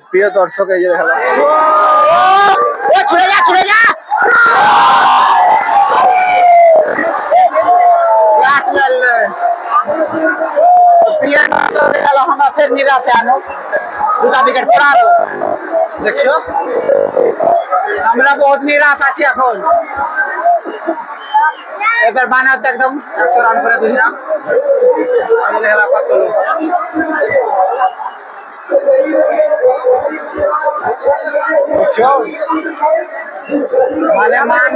প্রিয় দর্শক এই যে খেলা फिर निराश है দুটা উইকেট পড়ালো দেখছো আমরা বহুত নিরাশ আছি এখন এবার বানাতে একদম 100 রান করে দিলাম আমাদের খেলা কত মানে মানে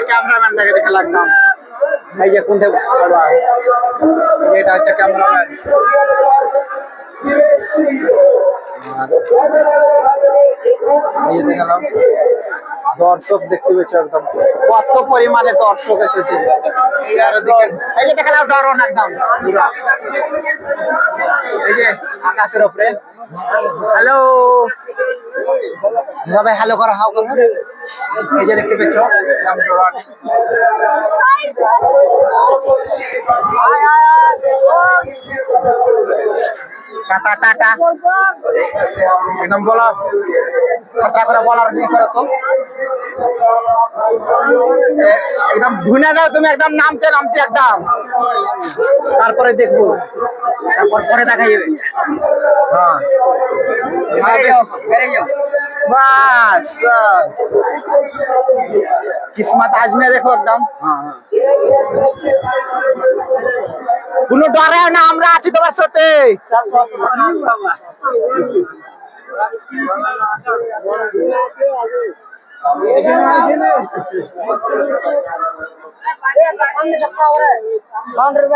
ক্যামেরাম্যানটাকে দেখে লাগলাম এই যে কোনটা এটা হচ্ছে ক্যামেরাম্যান দর্শক দেখতে পেয়েছে একদম কত পরিমাণে দর্শক এসেছে এই যে দেখালাম ডরন একদম এই যে আকাশের উপরে হ্যালো ভাই হ্যালো করো হাও করো এই যে দেখতে পেয়েছো টাটা টাটা একদম বলার খাতা করে বলার নিয়ে করো তো একদম ধুনে দাও তুমি একদম নামতে নামতে একদম তারপরে দেখবো তারপর পরে দেখা যাবে बस किस्मत आज में देखो एकदम কোনো ডরে না আমরা আছি তোমার সাথে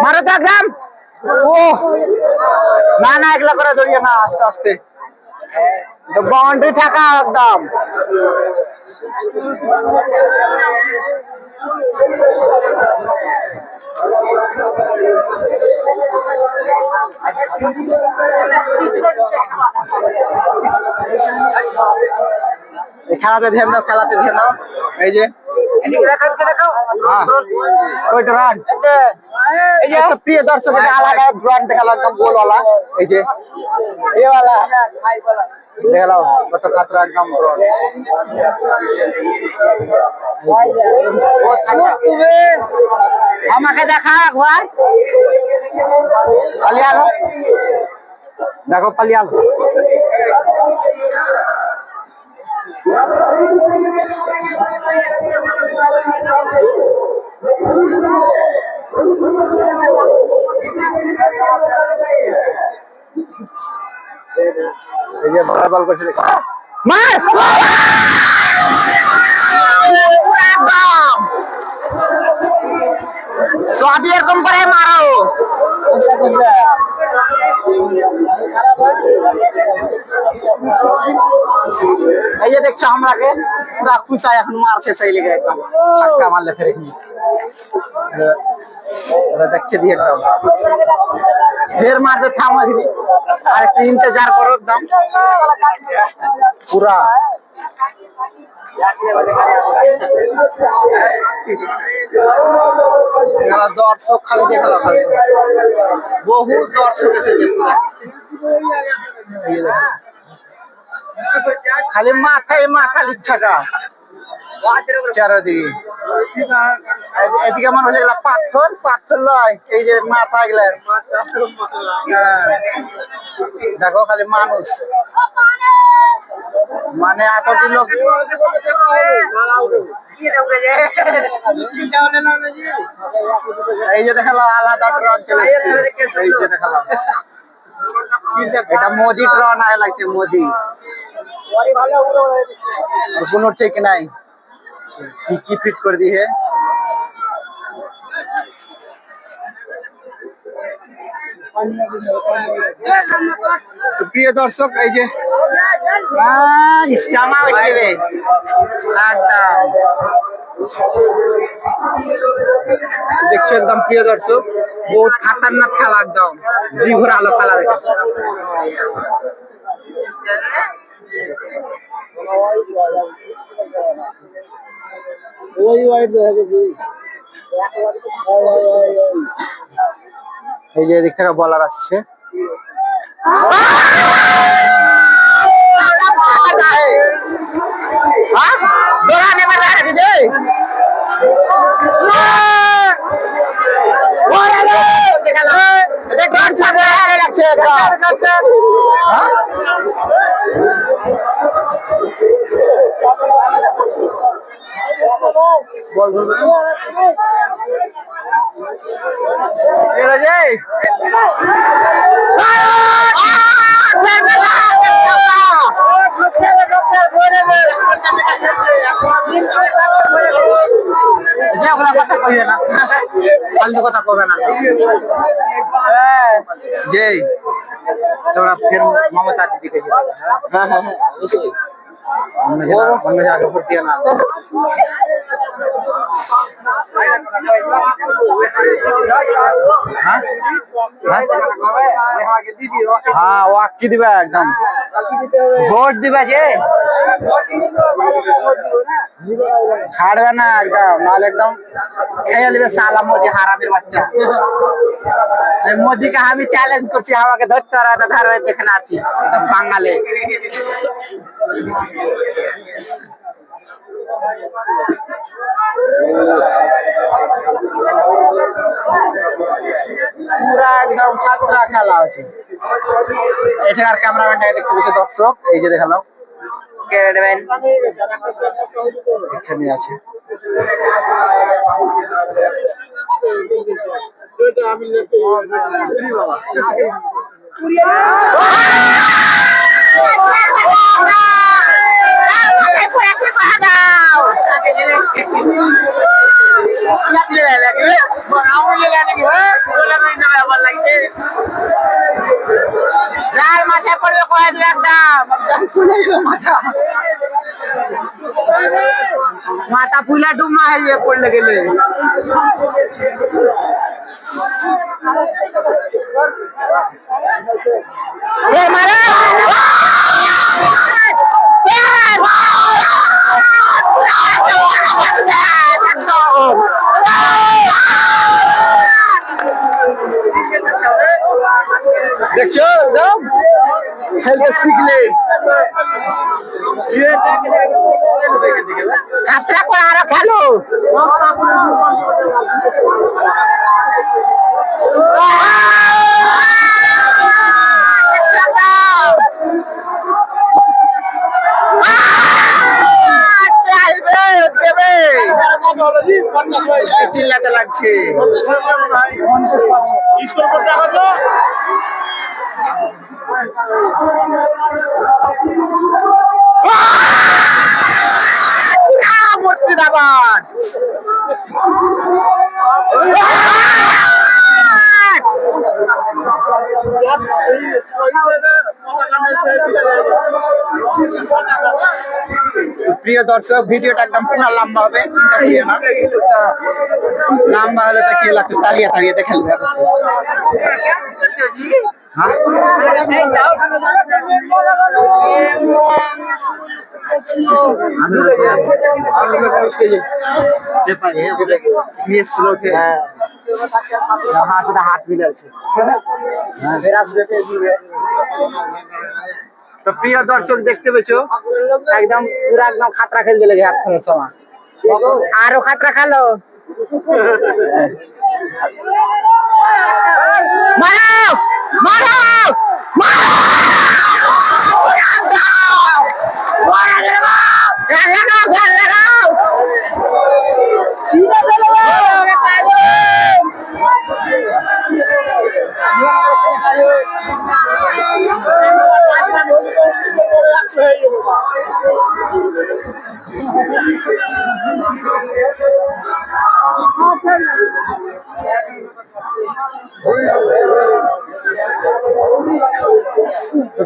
মারো তো একদম ও না না একলা করে ধরিয়ে না আস্তে আস্তে বাউন্ডারি থাকা একদম খেলাতে ধ্যান দাও খেলাতে ধ্যান দাও এই যে কয়টা রান এই যে একটা প্রিয় দর্শক আলাদা রান দেখালো একদম গোলওয়ালা এই যে এওয়ালা দেখালাম কত খাতরা একদম আমাকে দেখা একবার পালিয়ালো দেখো পালিয়ালো এই যে বল করছে মার সবই এরকম করে মারো এই যে দেখছো আমরাকে পুরা খুশা এখন মারছে সেই লেগে একদম ধাক্কা মারলে ফেরে দেখছে দিয়ে একদম ফের মারবে থামা দিদি আর একটু ইন্তজার করো একদম পুরা দর্শক খালি দেখালাম বহু দর্শক এসেছে খালি মাথায় মাথা লিচ্ছাকা চারদিকে এদিকে মনে হচ্ছে পাথর পাথর লয় এই যে মাথা গেলে দেখো খালি মানুষ মানে এতটি লোক এই যে দেখালাম আলাদা ট্রন চলে এই যে দেখালাম এটা মোদি ট্রন আয় লাগছে মোদি কোনো ঠিক নাই কি ফিট করে দিয়ে প্রিয় দর্শক এই যে দেখছো একদম প্রিয় দর্শক বহুত খাতারনাক খেলা একদম জি ঘোরা আলো খেলা দেখো এই যে এদিক থেকে বলার আসছে বল ধরবে কথা কইবে না, ফালতু কথা কবে না যে তোমরা ফের মমতা দিদিকে হ্যাঁ হ্যাঁ হ্যাঁ অবশ্যই অন্য জায়গা ভোট দিয়ে না হ্যাঁ ও কি দিবে একদম ভোট দিবে যে ছাড়বে না একদম নাহলে একদম খেয়ে নেবে সালা মোদি হারামের বাচ্চা মোদিকে আমি চ্যালেঞ্জ করছি আমাকে ধরতে পারা ধারাবাহিক এখানে আছি বাঙালি পুরা একদম খাতরা খেলা আছে এখানকার ক্যামেরাম্যানটাকে দেখতে পেয়েছে দর্শক এই যে দেখালাম এখানে আছে যার মাথায় পড়বে কয়ে দেবে একদম খুলে যাবে মাথা ফুলা ডুমা হয়ে পড়লে গেলে মারা দেখছো একদম খেলতে শিখলে খাতরা করে আরো খেলো চিল্লাতে লাগছে মুর্শিদাবাদ প্রিয় দর্শক ভিডিওটা একদম পুরো লম্বা হবে লম্বা হলে তো কি লাগতো তাড়িয়ে তাড়িয়ে খেলবে হাত মিলাচ্ছে তো প্রিয় দর্শক দেখতে পেয়েছো একদম পুরো একদম খাতরা খেলতে লেগে এখনের সময় আরো খাতরা খেলো মারো মারো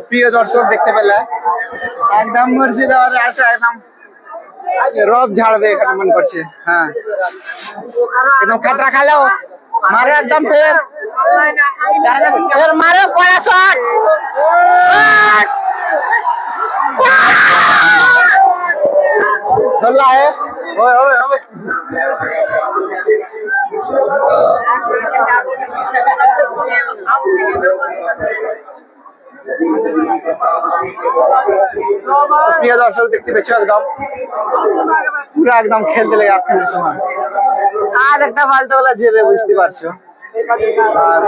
প্রিয় দর্শক দেখতে পেলে একদম মুর্শিদাবাদে আছে একদম রব ঝাড়বে এখানে মনে করছে হ্যাঁ একদম খাতরা খেলো মারো একদম ফের মারো কড়া শট ধরলা है প্রিয় দর্শক দেখতে পেয়েছো একদম পুরো একদম খেলতে লেগে আপনার সময় আর একটা ফালতু গুলা যাবে বুঝতে পারছো আর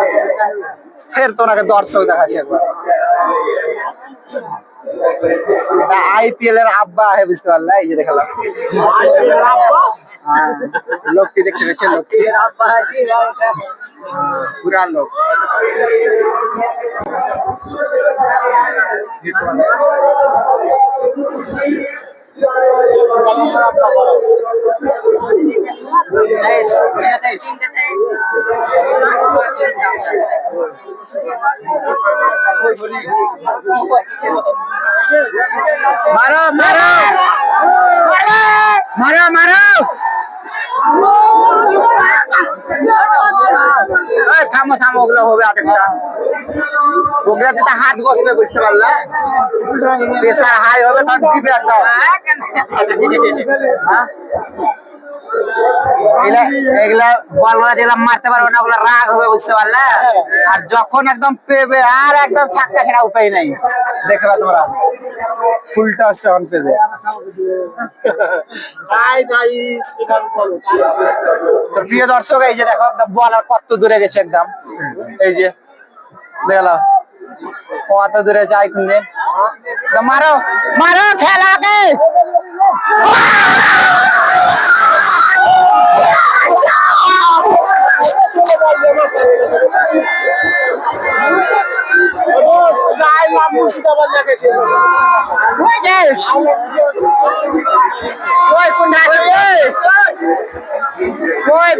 ফের তো ওনাকে দর্শক দেখাচ্ছি একবার আইপিএল এর আব্বা বুঝতে পারলা এই যে দেখালাম হ্যাঁ, লোকটি দেখতে পেয়েছে, লোকটি পুরা লোক। মারো মারো মারো মারো, এই থামো থামো, ওগুলো হবে আরেকটা, ওগুলো যেটা হাত বসবে, বুঝতে পারলে? প্রেসার হাই হবে তখন দিবে একদম। হ্যাঁ? এগুলা বল যেগুলা মারতে পারবে না, ওগুলো রাগ হবে, বুঝতে পারলে? আর যখন একদম পেবে আর একদম ছাক্কা ছাড়া উপায় নাই, দেখবে তোমরা ফুলটা আছে অন পেবে। তো প্রিয় দর্শক, এই যে দেখো একদম বল আর কত দূরে গেছে একদম, এই যে দেখলাম কত দূরে যায়, কোনদিন মারো মারো খেলাকে।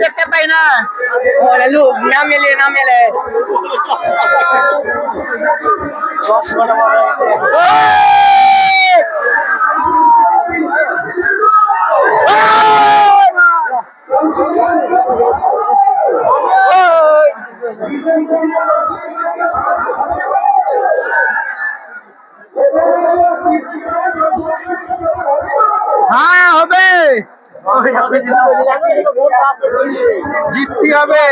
দেখতে পাই না, লোক না মেলে না মেলে হ্যাঁ হবে, জিততে হবে।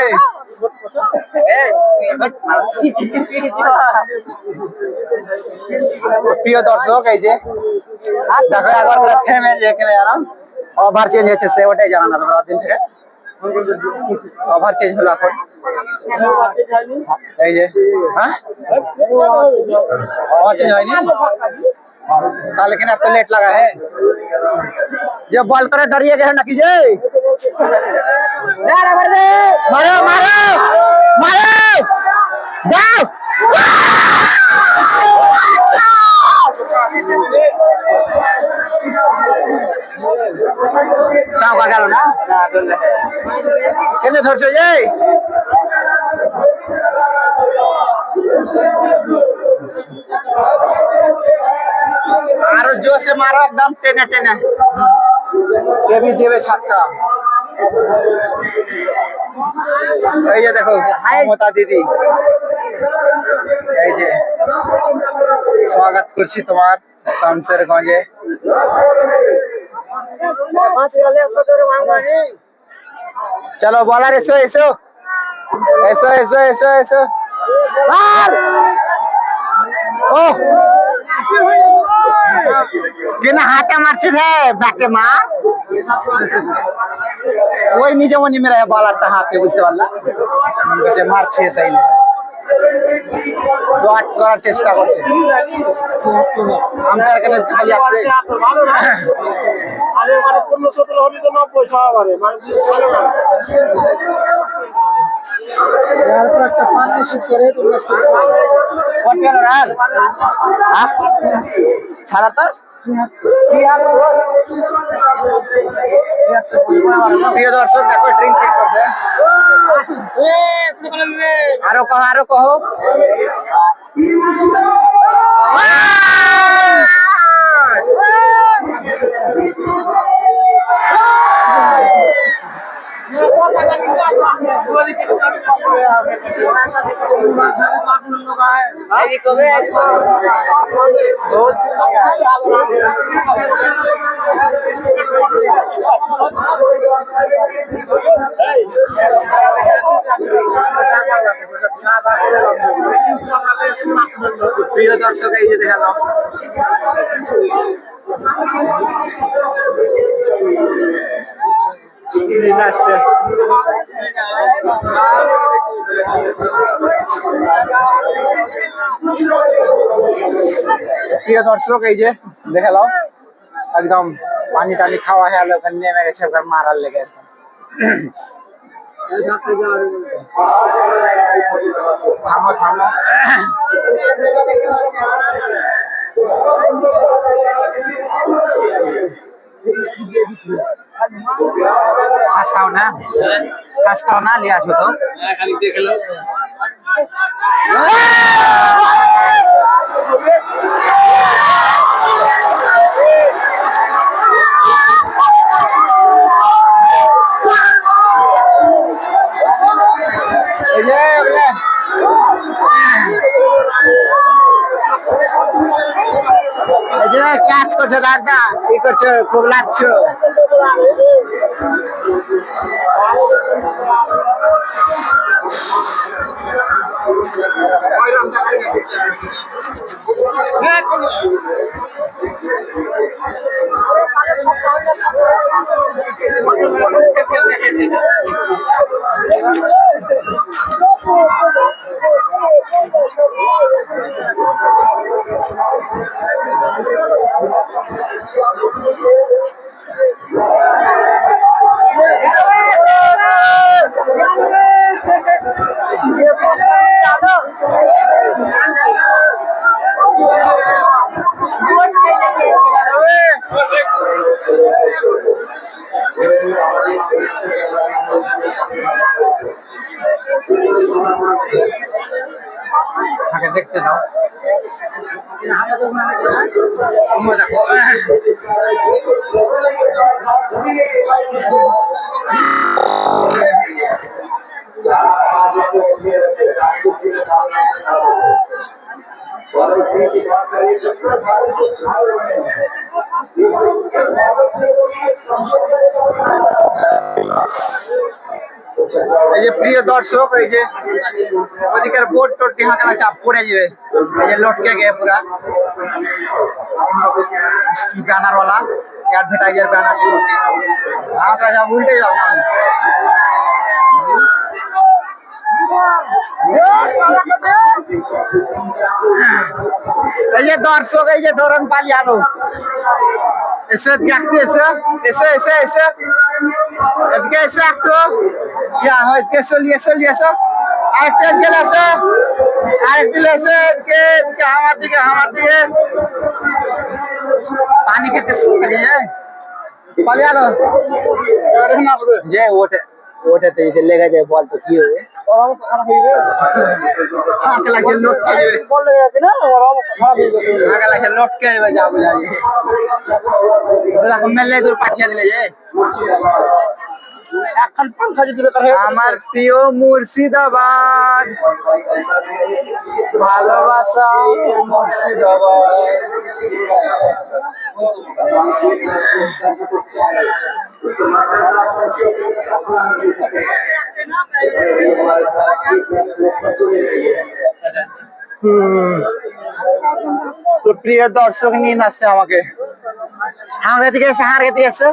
প্রিয় দর্শক, এই যে দেখো একবার থেমে যেখানে ওভার চেঞ্জ হচ্ছে, সে ওটাই জানা না তোমরা দিন থেকে, ওভার চেঞ্জ হলো এখন, এই যে হ্যাঁ ওভার চেঞ্জ হয়নি, তাহলে কিনা এত লেট লাগা है যে বল করে ডরিয়ে গেছে নাকি যে মারো মারো মারো যাও চাওকা গেল না কেন ধরছে যে আরো জোরে মারো একদম টেনে টেনে দেবী দেবে ছাক্কা। এই যে দেখো মমতা দিদি, এই যে স্বাগত করছি তোমার শামসেরগঞ্জে। চলো বলার এসো এসো এসো এসো এসো এসো ও কিনা হাতে মারছে রে ব্যাটে মার, ওই নিজে মনে মেরে বলারটা হাতে, বুঝতে পারলা মারছে সেই ডট করার চেষ্টা করছে, আমার এখানে খালি আসছে একটা পার্টনারশিপ করে তোমরা ছাড়া তো প্রিয় দর্শক দেখো ড্রিঙ্কিং করছে, আরো কহ আরো কহ প্রিয় দর্শক এই যে দেখালাম আসছে প্রিয় দর্শক এই যে দেখালাম একদম পানি টানি খাওয়া হয়ে গেল, ওখানে নেমে গেছে ওখানে মারার লেগে একদম। থামো থামো, খাস খাও না, খাস খাও না, লিয়ে আসো তো। খালি দেখে লো। এই যে ওগুলা এই যে ক্যাচ করছে দাদা, কি করছো, খুব লাগছো। আগে দেখতে দাও, তোমরা দেখো। এই যে প্রিয় দর্শক, এই যে ওদিকের বোর্ড টোট হাঁকা চাপ পড়ে যাবে, এই যে লটকে গিয়ে পুরা ব্যানার वाला एडवर्टाइजर बैनर की होती है। हाँ तो जब उल्टे जाओ এই যে দর্শক, এই যে ধরন পালি আলো এসে দেখতে এসে এসে এসে এসে এদিকে এসে একটু ইয়া হয় চলিয়ে চলিয়ে এসো, আরেকটা গেলে এসে আরেকটি এসে আমার দিকে আমার দিকে পানি খেতে শুরু গিয়ে পালিয়ে আলো যে ওঠে ওটাতে যদি লেগে যায় বল তো কি হবে, আগে লাগে লটকে যাবে, বল লেগে আছে না আগে লাগে লটকে যাবে, যাবো যাই দেখো মেলে দূর পাঠিয়ে দিলে যে এখন পাঁচা যদি আমার প্রিয় মুর্শিদাবাদ, ভালোবাসা মুর্শিদাবাদ। তো প্রিয় দর্শক নিয়ে আসছে আমাকে, আমার দিকে এসে হার দিকে এসে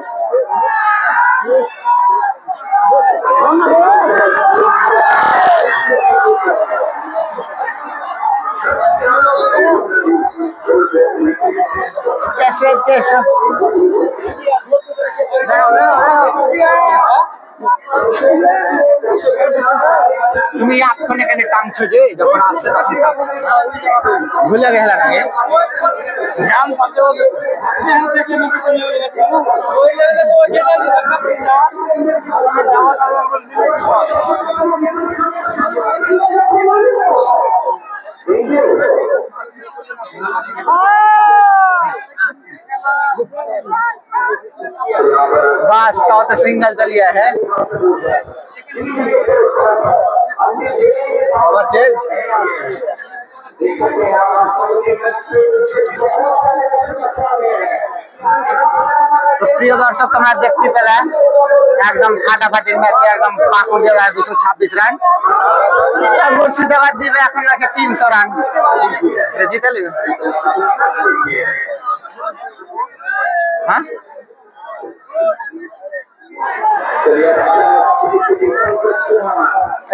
कैसे कैसे তুমি এখন এখানে টানছো যে যখন আশেপাশে ভুলে গেলা নাকি জাম কত बस तो सिंगल चलिए है तो प्रिय दर्शक तुम्हारा देखते पेले एकदम फाटाफाटिर मैच एकदम पाकुड़ जगह 226 রান আর মুর্শিদাবাদ দিবে এখন রাখে 300 রান জিতে নেবে। হ্যাঁ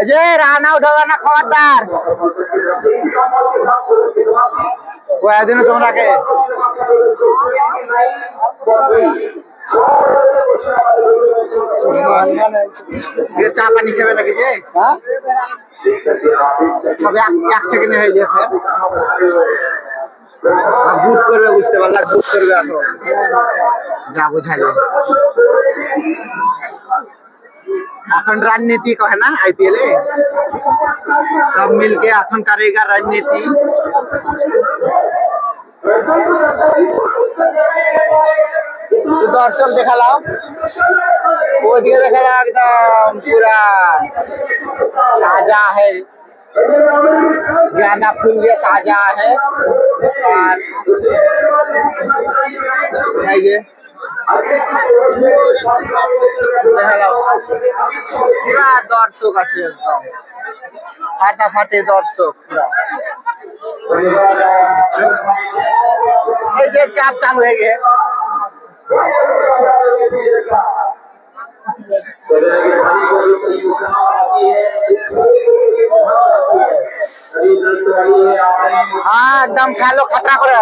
এই যে রান আউট হবে না খবরদার, কয়েকদিন তোমরাকে ये चा पानी खेबे लगे जे হ্যাঁ सब एक থেকে নিয়ে যে ফের গুড করবে বুঝতে পারলা গুড করবে আসো যা বুঝাইলে এখন राजनीति को है ना आईपीएल सब मिलके এখন करेगा राजनीति तो दर्शक देखाला ओदिকে দেখালা একদম पूरा साजा है गेंदा फूल দিয়ে साजा है और ये দেখালা পুরা দর্শক আছে একদম ফাটাফাটি দর্শক পুরা এই যে ট্যাপ চালু হয়ে গেছে हाँ एकदम खेलो खतरा करे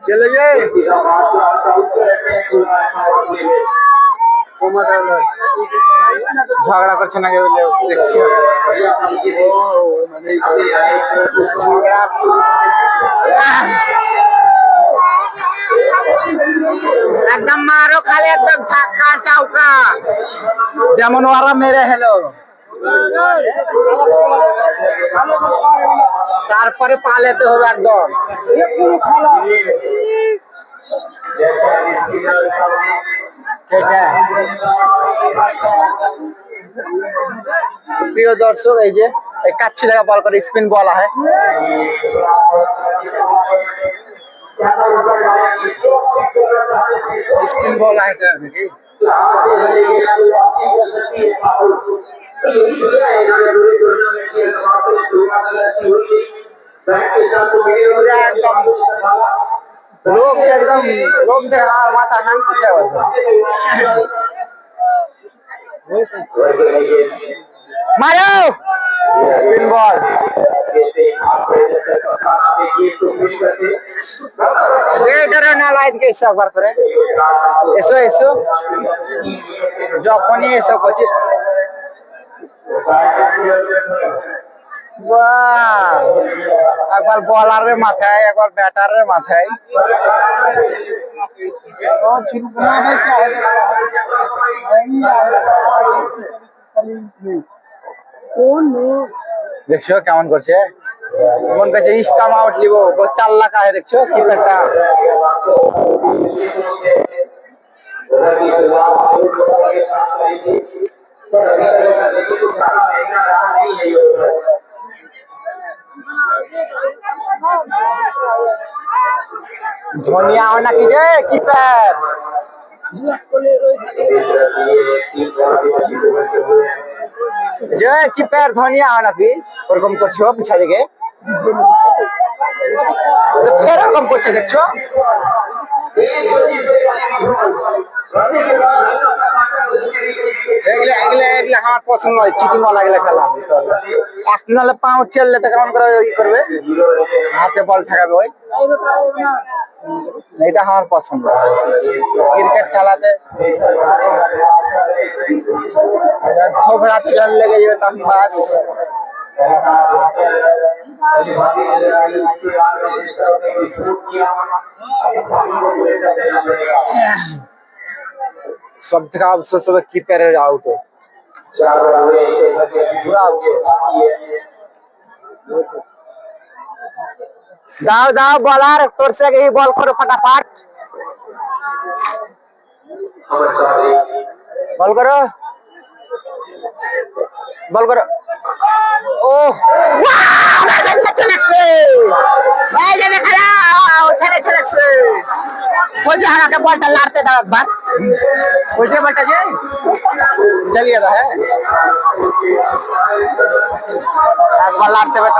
चले गए झगड़ा करছে না কেউ দেখছি ঝগড়া একদম মারো খালি একদম ছাক্কা চৌকা যেমন ওরা মেরে হেলো তারপরে পালাতে হবে একদম প্রিয় দর্শক এই যে কাচ্ছি দেখা বল করে স্পিন বল है स्पिन बॉल आहे का देखी लोग माता हँग मारो स्पिन बॉल না লাইট কে হিসাব করে এসো এসো যখনই এসো করছি একবার বলারের মাথায় একবার ব্যাটারের মাথায় দেখছো কেমন করছে মন কাছে স্টাম আউট লিবো 4 লাখ আছে দেখছো কিপারটা ধনিয়া হয় নাকি রে কিপার যে কিপার ধনিয়া হয় নাকি ওরকম করছো পিছা দিকে এরকম করছে দেখছো এগুলা এগুলা এগুলা আমার পছন্দ নয় চিটিং ওয়ালা এগুলা খেলা এক নালে পাও চেললে তো কেমন করে ই করবে হাতে বল ঠেকাবে ওই এটা আমার পছন্দ ক্রিকেট খেলাতে থোবড়াতে জল লেগে যাবে তখন বাস सब থেকে अफसोस হবে কিপারের আউট পুরো अफसोस দাও দাও বলার তোর से এই বল করো फटाफट বল করো বল করো ও চলেছে এই যে দেখলা ওখানে চলেছে ওই যে আমাকে বলটা লাড়তে দাও একবার ওই যে বলটা যে चलिए रहा है একবার লাড়তে হবে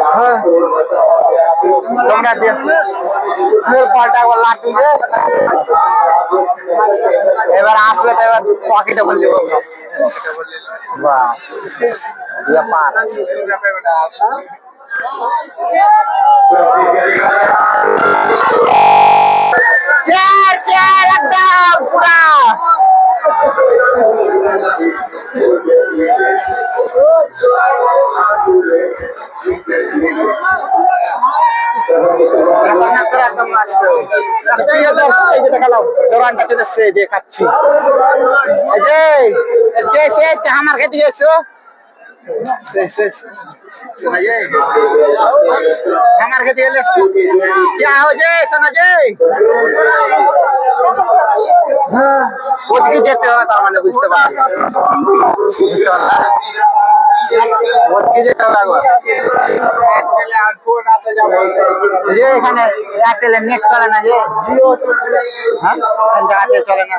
হ্যাঁ তোমরা দিয়ে ফের বলটা একবার লাড়তে যে এবার আসবে তো এবার পকেটে ভরে দেবো বাহ, dia পার। চেয়ার চেয়ার একদম পুরা খতরনাক করে একদম নাচতে হবে। প্রিয় দর্শক, এই যে দেখালাম দোকানটা চলেছে দেখাচ্ছি। এই যে আমার খেতে এসো सुनाइए हमारे के लिए क्या हो जाए सुना जाए ওদিকে যেতে হবে তার মানে বুঝতে পারছি বুঝতে পারলাম ওদিকে যেতে হবে একবার যে এখানে এয়ারটেলের নেট চলে না যে হ্যাঁ জায়গাতে চলে না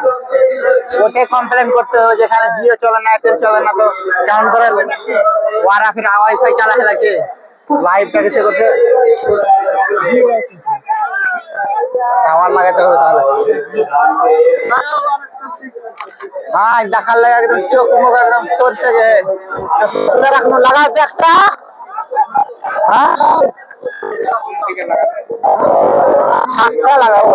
ওটাই কমপ্লেন করতে হবে যেখানে জিও চলে না এয়ারটেল চলে না তো ডাউন করে ওরা ফির ওয়াইফাই চালাতে লাগছে লাইভটা কিসে করছে টাওয়ার লাগাতে হবে তাহলে হ্যাঁ দেখার লাগে একদম চোখ মুখ একদম তরছে গে রাখনো লাগাতে একটা হ্যাঁ হাতটা লাগাবো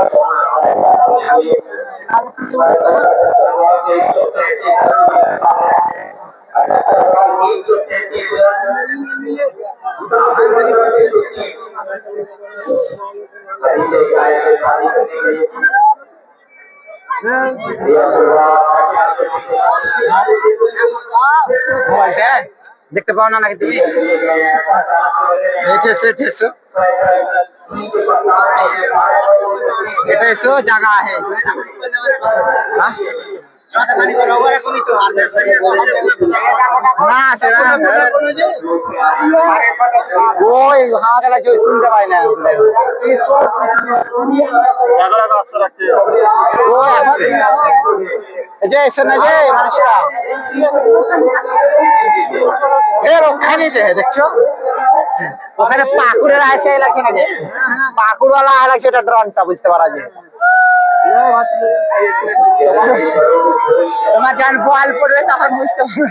দেখতে পাও না নাকি তুমি এটা এসো জায়গা আছে ওই হাওয়া গেলা শুনতে পাই না ওই আসছে যে এসে না যে মানুষরা এর ওখানে যে দেখছো ওখানে পাকুড়ের আসে লাগছে নাকি পাকুড়ওয়ালা লাগছে এটা ড্রোনটা বুঝতে পারা যায় তোমার জান বল পড়বে তখন বুঝতে পারবে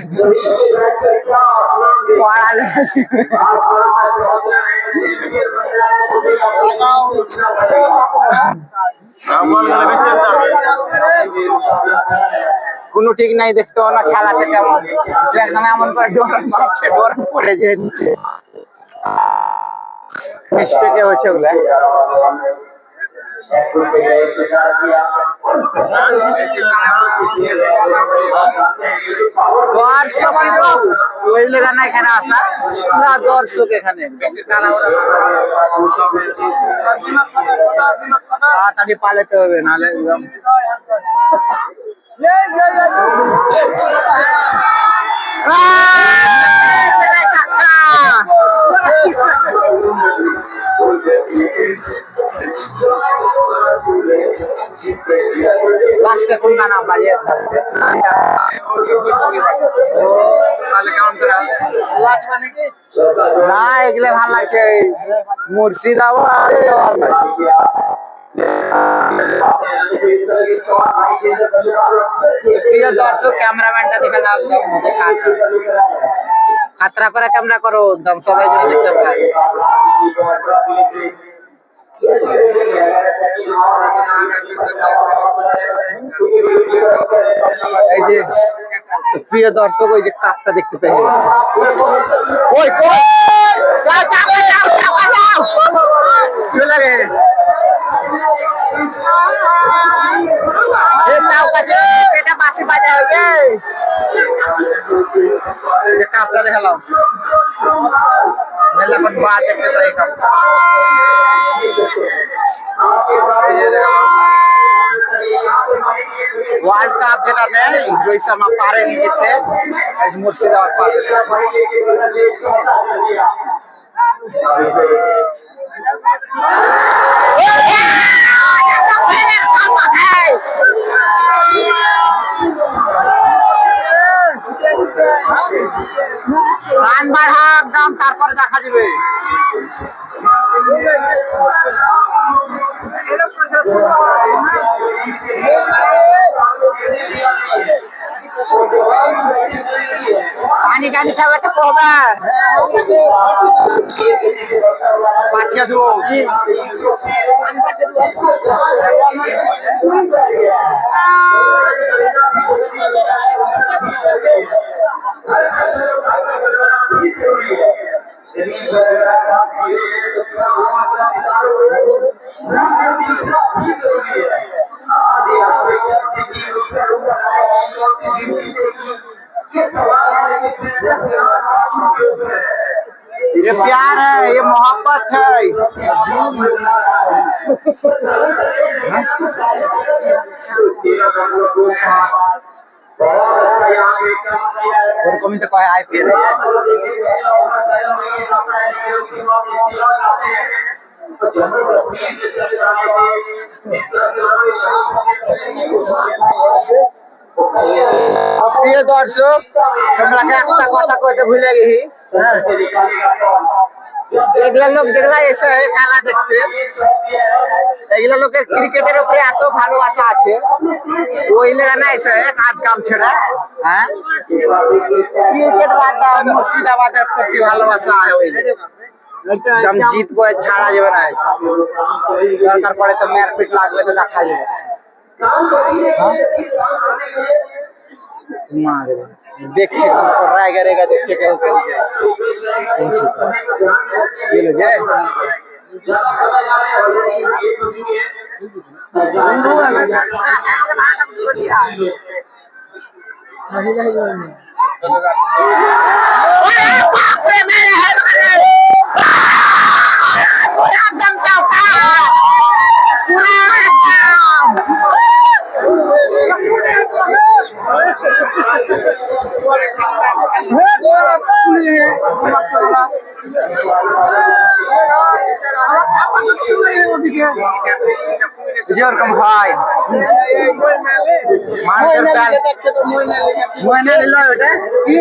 কোনো ঠিক নাই দেখতে না খেলাতে কেমন একদম এমন করে ডোর মারছে ডোর পড়ে যায় নিচে মিস্টেকে হচ্ছে ওগুলা ওই লেগা না এখানে আসা পুরা দর্শক এখানে তাড়াতাড়ি পালাতে হবে নাহলে একদম লাস্টে কোন গানা বাজে তাহলে কেমন করে না এগুলো ভালো লাগছে মুর্শিদাবাদ প্রিয় দর্শক ক্যামেরাম্যানটা দেখে নাও একদম দেখা আছে খাতরা করে ক্যামেরা করো একদম সবাই যেন দেখতে পায় এই যে প্রিয় দর্শক ওই যে কাপটা দেখতে পাই ওই চলে গে এটা বাসি বাজা হবে যে কাপটা দেখালাম মেলাখন বা দেখতে পাই কাপটা ওয়ার্ল্ড কাপ যেটা নেই রোহিত শর্মা পারেনি জিততে মুর্শিদাবাদ পারবে রান বাড়া একদম তারপরে দেখা যাবে পানি টানি খাবে তো কবে পাঠিয়ে দেবো ये प्यार है ये मोहब्बत है ওরকমই তো কয় আইপিএল প্রিয় দর্শক তোমরাকে একটা কথা কইতে ভুলে গেছি এগুলা লোক যেগুলা এসে খেলা দেখতে এগুলা লোকের ক্রিকেটের উপরে এত ভালোবাসা আছে ওই লেগানা এসে কাজ কাম ছেড়ে হ্যাঁ ক্রিকেট বাদ মুর্শিদাবাদের প্রতি ভালোবাসা আছে ওই একদম জিতবো ছাড়া যাবে না দরকার পড়ে তো মারপিট লাগবে তো দেখা যাবে দেখছে রায়গা রেগা দেখছে কেউ কেউ যেরকম হয় ময়নালি লয় ওটা কি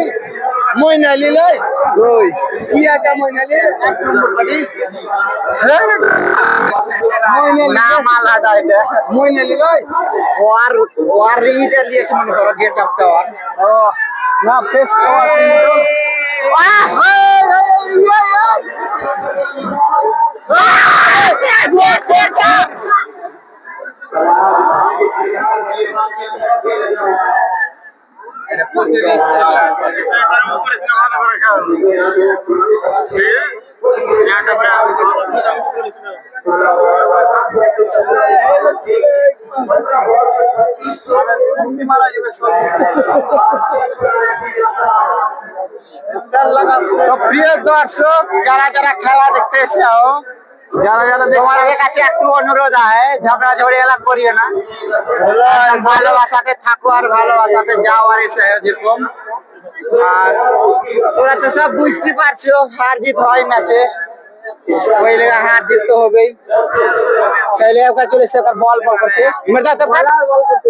ময়নালি লয় ওই কি একটা ময়নালি এক নম্বর পাটি নাম আলাদা এটা ময়নালি লয় ওয়ার এইটা দিয়েছে মনে করো গেট আপ টাওয়ার ও না ফেস তো প্রিয় দর্শক যারা যারা খেলা দেখতে এসেও যারা যারা তোমাদের কাছে একটু অনুরোধ আছে ঝগড়া ঝগড়ি এলা করিও না ভালোবাসাতে থাকো আর ভালোবাসাতে যাও আর এসে যেরকম আর তোরা তো সব বুঝতে পারছো হার জিত হয় ম্যাচে ওই লেগে হার জিত তো হবেই সেই লেগে ওকে চলে এসে ওকে বল বল করতে মেরে দাও তো ভালো বল করতে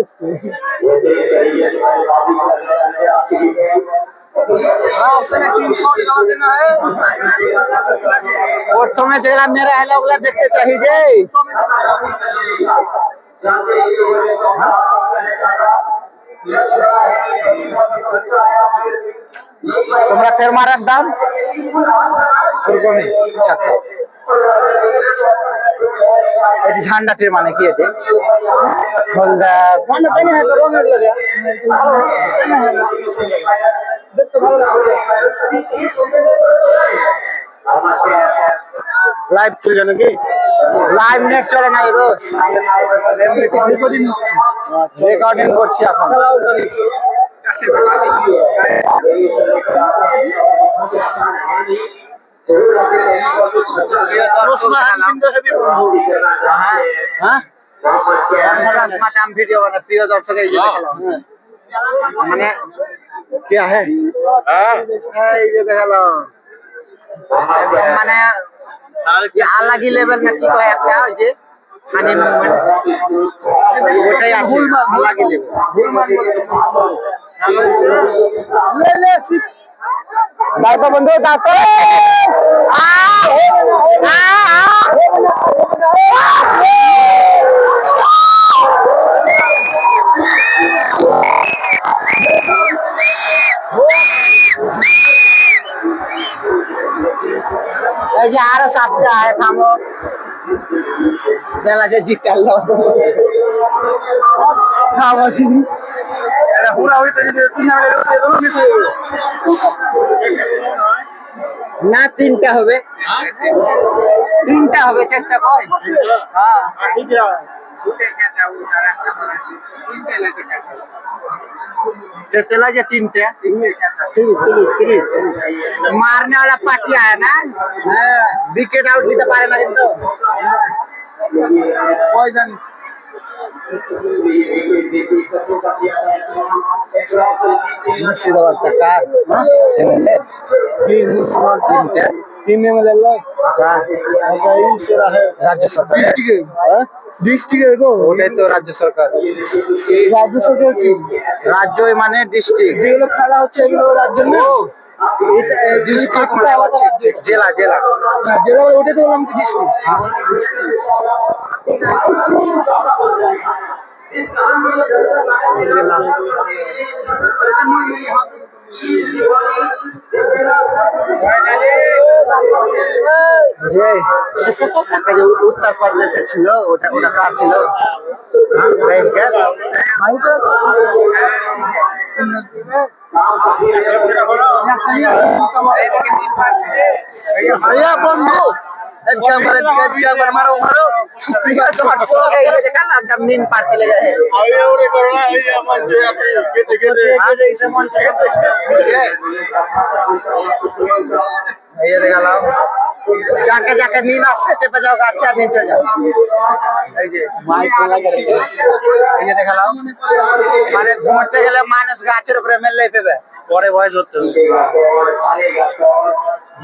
প্রথমে যেগুলা মেরে হেলে ওগুলা দেখতে চাই যে তোমরা ফের মারার দাম এটি ঝান্ডাটির মানে কি এটি লাইভ চলছে নাকি লাইভ নেট চলে না রেকর্ডিং করছি এখন ভিডিও বানা প্রিয় দর্শক মানে क्या है এই যে দেখালো মানে আলাদা লেভেল না কি কয় একটা ওই যে ফানি মুভমেন্ট ওটাই আছে আলাদা লেভেল দাও বন্ধু দাও তো এই যে আরো 7টা আয় থামো বেলা যে জিতে আল্লাহ খাওয়া দিবি এটা পুরা হইতে যদি 3 নাম্বার দিয়ে দোনো মিস হয়ে যাবে না 3টা হবে 3টা হবে 4টা কয় হ্যাঁ ঠিক আছে चला जा 3 मारने वाला पार्टी आया ना विकेट आउट দিতে পারে না কিন্তু कोई জানি मुर्शिदाबाद का कार एमएलए टीम एमएलए लो राज्य सरकार डिस्ट्रिक्ट ওটাই তো রাজ্য সরকার কি রাজ্য মানে ডিস্ট্রিক্ট যেগুলো খেলা হচ্ছে এগুলো রাজ্য না ডিস্ট্রিক্ট মানে হচ্ছে জেলা জেলা জেলা ওটা তো বললাম কি ডিস্ট্রিক্ট জেলা उत्तर प्रदेश ছিল ওটা ওটা কার ছিল भैया बंधु मारो मारो नींद पाते ले गए ये দেখালাম যাকে যাকে নীল আসছে চেপে যাও গাছে আর নিচে যাও এই যে মাইক লাগা এই যে দেখালাম মানে ঘুরতে গেলে মানুষ গাছের উপরে মেললেই পেবে পরে ভয়েস হতে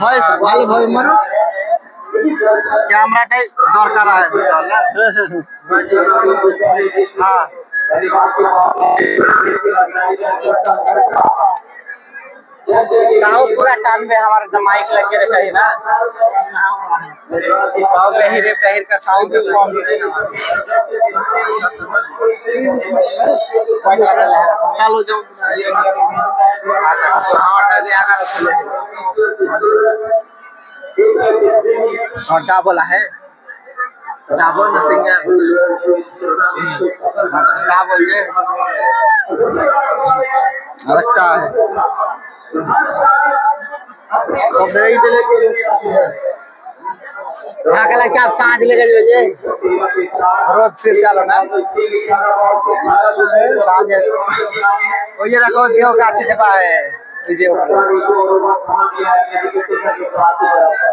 ভয়েস ভালো ভাবে মারো ক্যামেরাটাই দরকার হয় বুঝতে পারলে হ্যাঁ गाँव पूरा टान में हमारे तो माइक लगे रखा है ना गाँव बहिर का साउंड भी कम चालू जो हाँ डबल है डबल सिंगल डबल ये रखता है सांझ लेके जे रोज से चलो ना ওই যে দেখো দেহ কাছে চেপা এই যে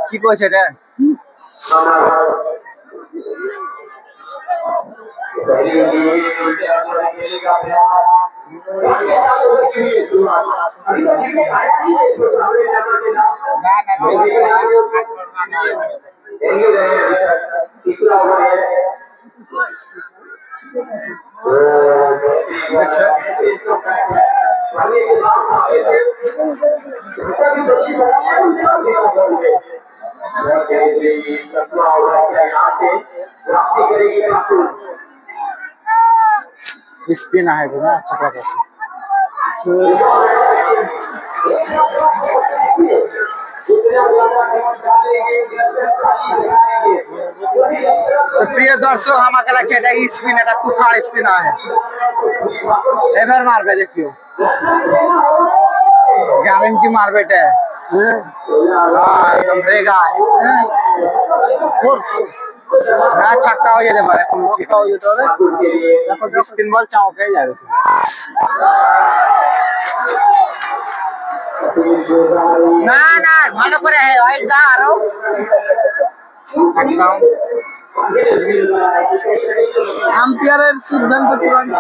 কি কইছে এটা स्पिन आहे ना छक्का कैसे तो प्रिय दर्शक हमारे लगे स्पिन এটা তুফান স্পিন है এবার মারবে দেখিও গ্যারান্টি মারবে এটা एकदम रेगा না ছক্কা হয়ে যেতে পারে কোন ছক্কা হয়ে যেতে পারে এখন 3 বল চাওকে যাবে না না ভালো করে হয় দা আরো একদম আম্পায়ারের সিদ্ধান্ত চূড়ান্ত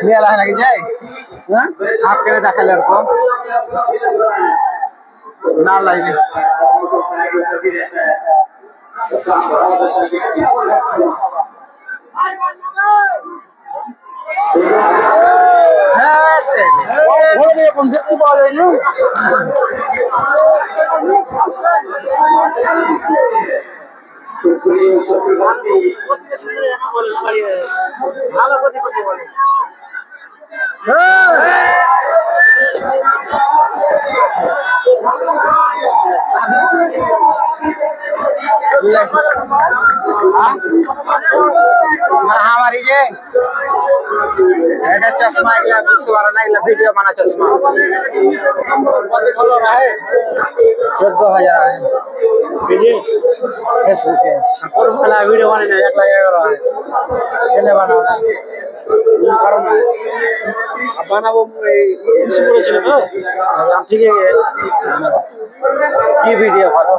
মেলা হয় নাকি যাই হ্যাঁ হাত করে দেখালে এরকম না লাগে দেখতে পাওয়া যায় না ভালো हमारी जे এটা চশমা এগুলা বুঝতে পারো না, এগুলা ভিডিও বানা চশমা। কত ফলোয়ার আছে? 14,000 আছে ফেসবুকে। কোন वाला वीडियो बनाने 1,11 है কেনে বানাও না পারো না বানাবো কিছু করেছিল তো ঠিক আছে কি ভিডিও করো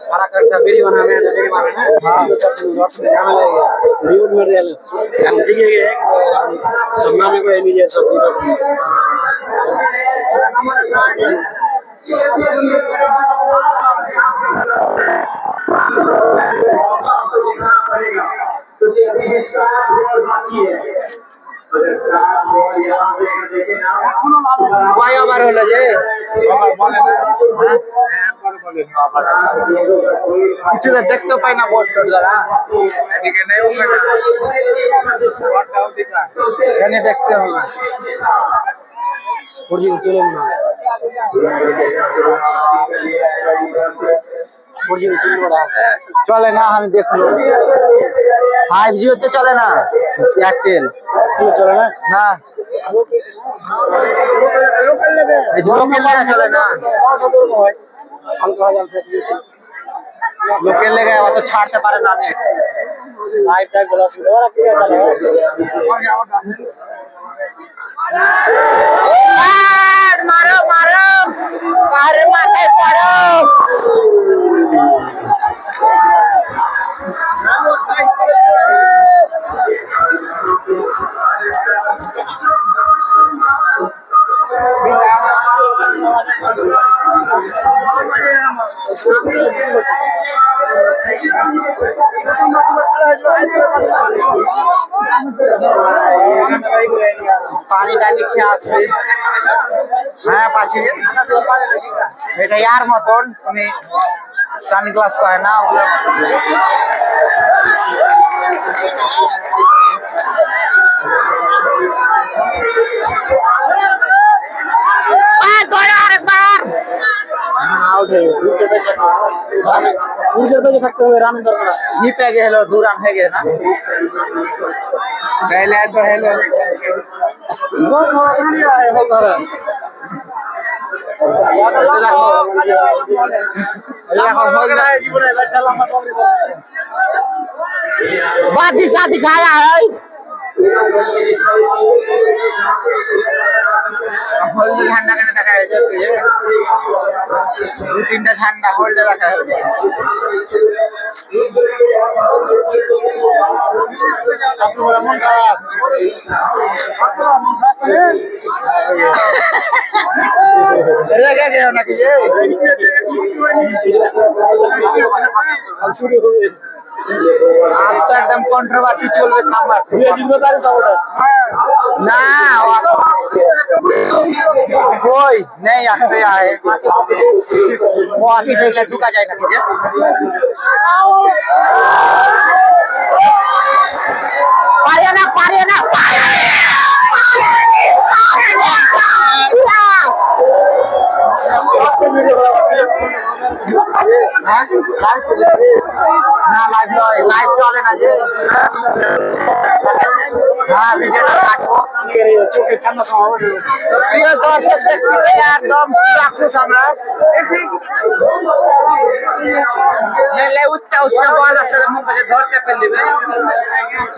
খারাপ একটা ভিডিও বানাবে ভিডিও বানাবে हां चार्ज में झमेला है रिमोट मार दिया हम ठीक है सामने में कोई नहीं है सब কয়বার হলো যে কিছু দেখতে পাই না পোস্টার দ্বারা এদিকে নেই এখানে দেখতে হবে চলে না চলে না আমি দেখলো 5G তে চলে না এয়ারটেল চলে না না চলে না লোকের লেগে অত ছাড়তে পারে না নেট লাইভ টাইপ বলা শুরু ওরা কি চলে মারো মারো কারে মাথায় পড়ো পানি টানি খেয়ে আসছে হ্যাঁ পাশে এটা ইয়ার মতন তুমি সানগ্লাস পায় না ওগুলোর থাকতে হবে রানের দরকার ই পেয়ে গেল 2 রান হয়ে গেল না पहले तो हेलो बहुत बढ़िया है बहुत धरा बादी सा दिखाया है हल्दी झंडा के দেখা है जो 2-3টা ঝান্ডা হোল্ডে রাখা है আপনারা মন খারাপ রেগে গেল নাকি যে শুরু হবে আজ তো একদম কন্ট্রোভার্সি চলবে থাম্বা না कोई नहीं आते आए वो आके देख ले ढुका जाए ना कीजिए पारिया ना लाइव चले ना जी हाँ वीडियो काटो চোখে ঠান্ডা সময় তো প্রিয় দর্শক দেখতে পেয়ে একদম পুরা খুশ আমরা মেলে উচ্চা উচ্চা বল আছে মুখ কাছে ধরতে পেলিবে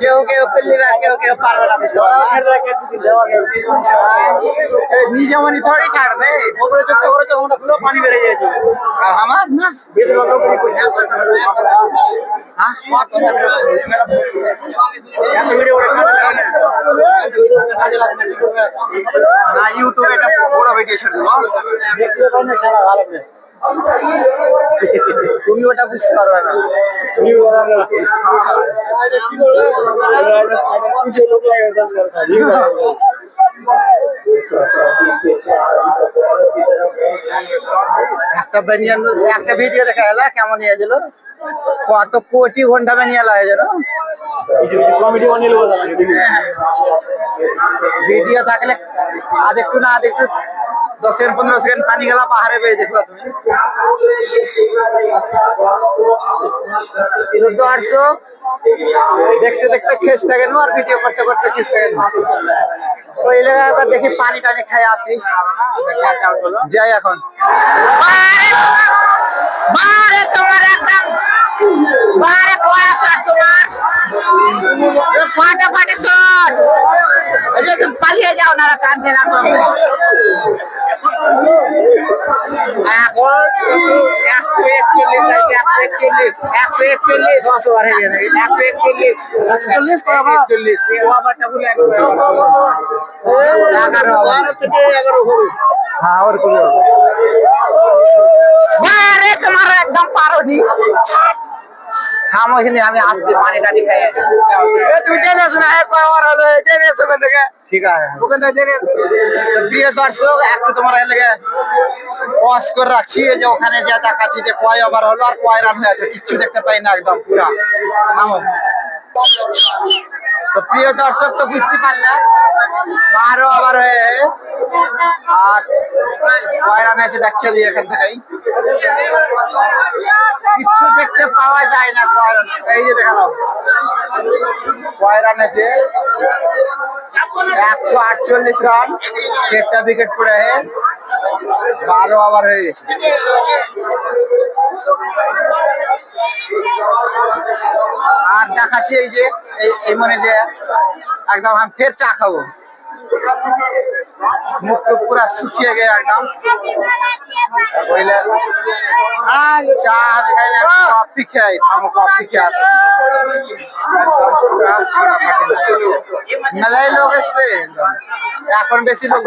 কেউ কেউ পেলিবে আর কেউ কেউ পারবে না নিজে মনি থোড়ি ছাড়বে ওপরে চোখ করে তো আমরা পুরো পানি বেরিয়ে যাচ্ছে আর আমার না বেশ লোক করে হ্যাঁ ভিডিও না ইউটিউবে এটা বড় ভিডিও ছিল দেখতে পারেন সারা ভালো করে তুমি ওটা বুঝতে পারবে না কিছু লোক লাগে একটা ভিডিও দেখা গেল কেমন ইয়েছিল কত কোটি ঘন্টা বানিয়ে লাগে জানো কমেডি বানিয়ে ভিডিও থাকলে আধ একটু না আধ একটু 10 সেকেন্ড 15 সেকেন্ড পানি গেলা পাহাড়ে বেয়ে দেখবা তুমি দর্শক দেখতে দেখতে খেসতে গেল আর ভিডিও করতে করতে খেসতে গেল ওই এলাকায় দেখি পানি টানি খাই আসি যাই এখন বারে তোমার একদম বারে কোয়া স্যার তোমার ফাটাফাটি শট এই যে তুমি পালিয়ে যাও না কাঁদতে না তো এখন 141 10 ওভার হয়ে গেছে 141 ওভারটা বলে 11 ওভার থেকে 11 হবে হ্যাঁ और कोई বারে তোমার একদম পারোনি থামো এখানে আমি আসছি পানি টানি খাই তুই জেনে শুনে কয় ওভার হলো জেনে শুনে দেখে ঠিক আছে ওখানে জেনে প্রিয় দর্শক একটু তোমার এলাকা পজ করে রাখছি যে ওখানে যা দেখাচ্ছি যে কয় ওভার হলো আর কয় রান হয়েছে কিচ্ছু দেখতে পাই না একদম পুরা থামো তো প্রিয় দর্শক তো বুঝতে পারলে 12 ওভার হয়ে আর কয় রান আছে দেখতে দিই এখান থেকেই কিছু দেখতে পাওয়া যায় না কয় রান এই যে দেখালাম কয় রান আছে 148 রান 4টা উইকেট পড়ে 12 ওভার হয়ে গেছে আর দেখাচ্ছি এই যে এই মানে যে একদম আমি ফের চা খাবো মুখ টুক পুরা শুকিয়ে গে একদম চা আমি খাইলে কফি খাই থামো কফি খাই মেলাই লোক এসছে এখন বেশি লোক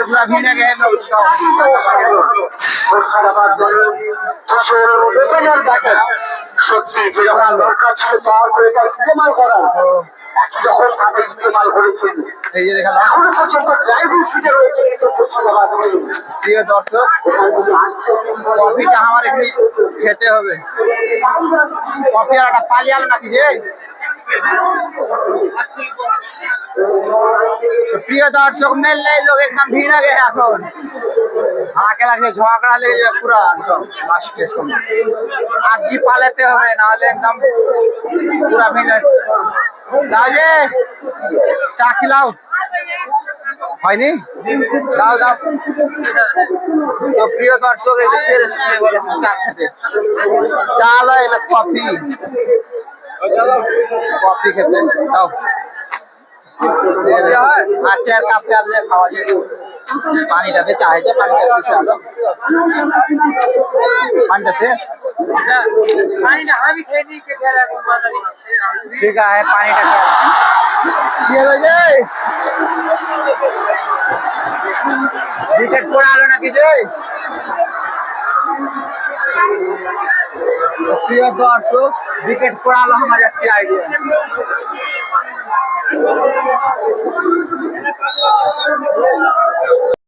পুরা ভিড়ে গে লোক সত্যি যখন ইস্তেমাল করেছেন এই যে দেখালাম এখনো পর্যন্ত ড্রাইভিং সিটে রয়েছে প্রিয় দর্শক কফিটা আমার এখানে খেতে হবে কফি আর একটা পালি আলো নাকি যে প্রিয় দর্শক মেললে লোক একদম ভিড় আগে এখন হাঁকে লাগছে ঝগড়া লেগে যাবে পুরা একদম লাস্টের সময় আর কি পালাতে হবে নাহলে একদম পুরা ভিড় দাও যে চা খিলাও হয়নি দাও দাও তো প্রিয় দর্শক এই যে ফের এসছে চা খেতে চা লো এলে কফি কফি খেতে দাও আচ্ছা আর কাপ চাল খাওয়া যায় পানিটা বেচা হয়েছে পানিটা শেষ হলো পানিটা শেষ ঠিক আছে পানিটা কি হলো যে উইকেট পড়ে আলো নাকি যে প্রিয় দর্শক উইকেট পড়ে আলো আমার একটি আইডিয়া